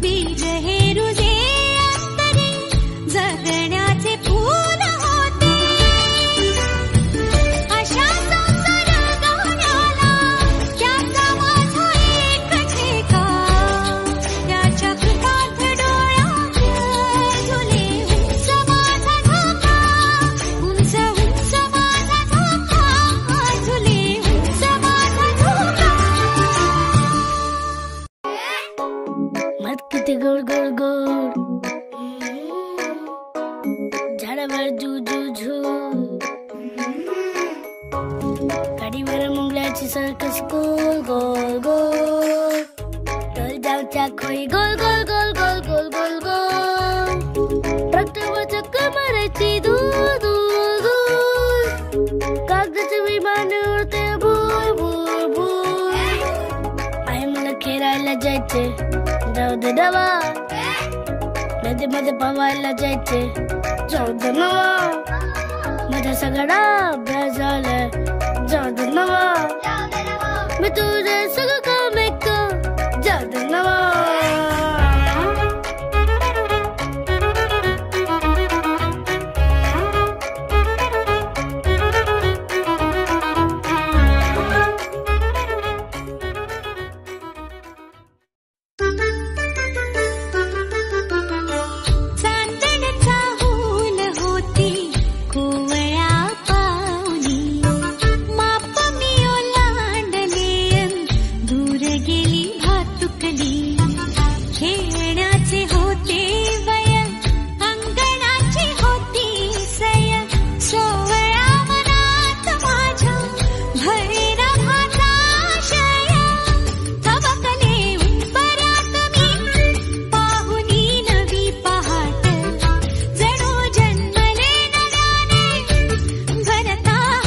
बीज हे रुजे अंतरी जगण्याचे फूल होते. अशा संसार गाण्याला त्याचा माझा एक ठेका. त्याच्या कृपार्थ डोळ्यात झुले उंच माझा धोका. उंच उंच माझा धोका. झुले उंच माझा धोका. मत किती गोड गोड गोड झाडावर झू झू झू. गाडीवर मुंगल्याची सर्कस गोल गोल गोल. तळजावच्या खोई गोल गोल गोल गोल गोल गोल गोल. ट्रॅक्टरवर चक्कर मारायची दूर दूर दूर. कागदाचे विमान उडते भूर भूर भूर. आई मला खेळायला जायचे जाऊ दे नवा. नदीमध्ये पवायला जायचे जाऊ दे नवा. माझा सगळा अभ्यास झालाय जाऊ दे नवा. मी तुझे सगळं काम ऐक जाऊ दे नवा.